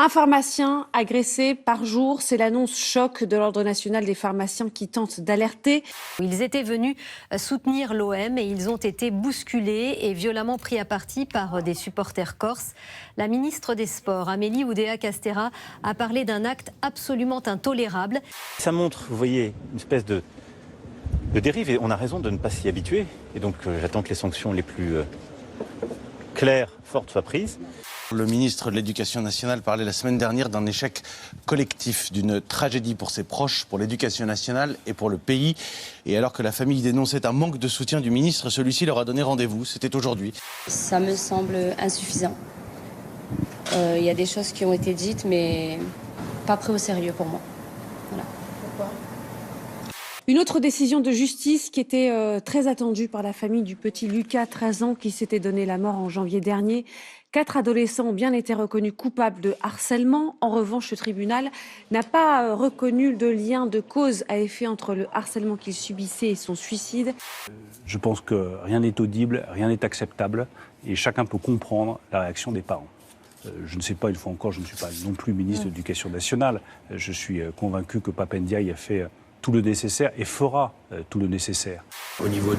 Un pharmacien agressé par jour, c'est l'annonce choc de l'Ordre national des pharmaciens qui tente d'alerter. Ils étaient venus soutenir l'OM et ils ont été bousculés et violemment pris à partie par des supporters corses. La ministre des Sports, Amélie Oudéa-Castéra, a parlé d'un acte absolument intolérable. Ça montre, vous voyez, une espèce de dérive et on a raison de ne pas s'y habituer. Et donc j'attends que les sanctions les plus claires, fortes soient prises. Le ministre de l'Éducation nationale parlait la semaine dernière d'un échec collectif, d'une tragédie pour ses proches, pour l'éducation nationale et pour le pays. Et alors que la famille dénonçait un manque de soutien du ministre, celui-ci leur a donné rendez-vous. C'était aujourd'hui. Ça me semble insuffisant. Il y a des choses qui ont été dites, mais pas prises au sérieux pour moi. Voilà. Pourquoi ? Une autre décision de justice qui était très attendue par la famille du petit Lucas, 13 ans, qui s'était donné la mort en janvier dernier. 4 adolescents ont bien été reconnus coupables de harcèlement. En revanche, le tribunal n'a pas reconnu de lien de cause à effet entre le harcèlement qu'il subissait et son suicide. Je pense que rien n'est audible, rien n'est acceptable et chacun peut comprendre la réaction des parents. Je ne sais pas, une fois encore, je ne suis pas non plus ministre de l'Éducation nationale. Je suis convaincu que Pape Ndiaye a fait tout le nécessaire et fera tout le nécessaire. Au niveau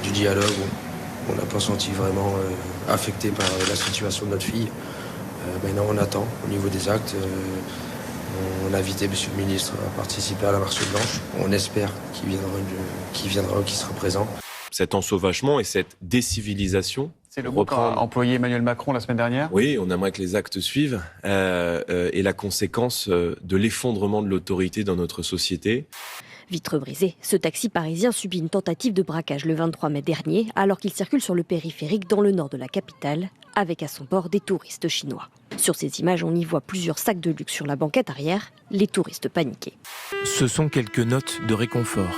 du dialogue, on n'a pas senti vraiment affecté par la situation de notre fille. Maintenant, on attend. Au niveau des actes, on a invité M. le ministre à participer à la marche blanche. On espère qu'il viendra ou qu'il sera présent. Cet ensauvagement et cette décivilisation. C'est le mot qu'a employé Emmanuel Macron la semaine dernière. Oui, on aimerait que les actes suivent et la conséquence de l'effondrement de l'autorité dans notre société. Vitre brisée, ce taxi parisien subit une tentative de braquage le 23 mai dernier alors qu'il circule sur le périphérique dans le nord de la capitale avec à son bord des touristes chinois. Sur ces images, on y voit plusieurs sacs de luxe sur la banquette arrière, les touristes paniqués. Ce sont quelques notes de réconfort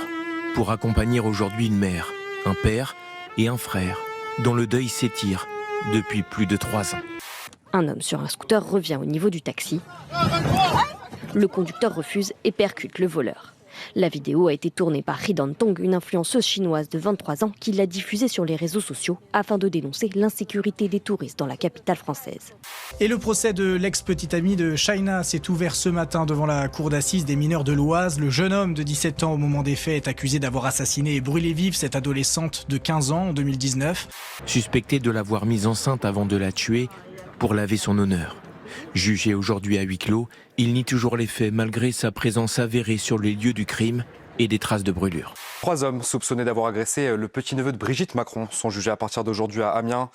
pour accompagner aujourd'hui une mère, un père et un frère dont le deuil s'étire depuis plus de 3 ans. Un homme sur un scooter revient au niveau du taxi. Le conducteur refuse et percute le voleur. La vidéo a été tournée par Ridan Tong, une influenceuse chinoise de 23 ans qui l'a diffusée sur les réseaux sociaux afin de dénoncer l'insécurité des touristes dans la capitale française. Et le procès de l'ex-petite amie de Shaina s'est ouvert ce matin devant la cour d'assises des mineurs de l'Oise. Le jeune homme de 17 ans au moment des faits est accusé d'avoir assassiné et brûlé vive cette adolescente de 15 ans en 2019. Suspecté de l'avoir mise enceinte avant de la tuer pour laver son honneur. Jugé aujourd'hui à huis clos, il nie toujours les faits malgré sa présence avérée sur les lieux du crime et des traces de brûlures. 3 hommes soupçonnés d'avoir agressé le petit-neveu de Brigitte Macron sont jugés à partir d'aujourd'hui à Amiens.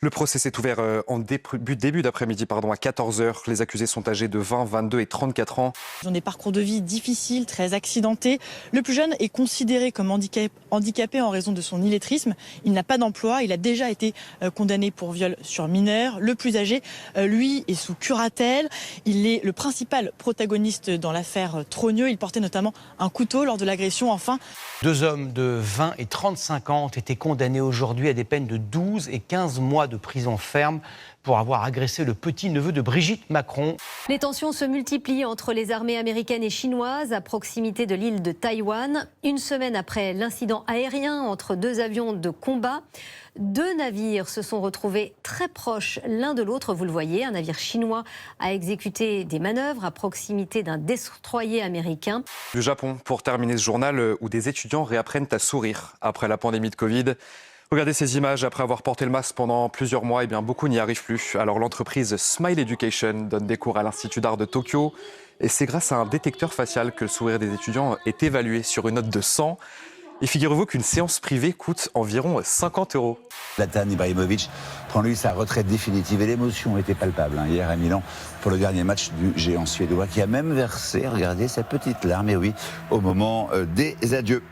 Le procès s'est ouvert en début d'après-midi à 14h. Les accusés sont âgés de 20, 22 et 34 ans. Ils ont des parcours de vie difficiles, très accidentés. Le plus jeune est considéré comme handicapé en raison de son illettrisme. Il n'a pas d'emploi. Il a déjà été condamné pour viol sur mineur. Le plus âgé, lui, est sous curatelle. Il est le principal protagoniste dans l'affaire Trogneux. Il portait notamment un couteau lors de l'agression. Enfin, 2 hommes de 20 et 35 ans ont été condamnés aujourd'hui à des peines de 12 et 15 mois de prison ferme pour avoir agressé le petit-neveu de Brigitte Macron. Les tensions se multiplient entre les armées américaines et chinoises à proximité de l'île de Taïwan. Une semaine après l'incident aérien entre 2 avions de combat, 2 navires se sont retrouvés très proches l'un de l'autre. Vous le voyez, un navire chinois a exécuté des manœuvres à proximité d'un destroyer américain. Du Japon, pour terminer ce journal, où des étudiants réapprennent à sourire après la pandémie de Covid. Regardez ces images, après avoir porté le masque pendant plusieurs mois, beaucoup n'y arrivent plus. Alors l'entreprise Smile Education donne des cours à l'Institut d'art de Tokyo. Et c'est grâce à un détecteur facial que le sourire des étudiants est évalué sur une note de 100. Et figurez-vous qu'une séance privée coûte environ 50 €. Zlatan Ibrahimovic prend lui sa retraite définitive et l'émotion était palpable hier à Milan pour le dernier match du géant suédois qui a même versé, regardez, sa petite larme, et oui, au moment des adieux.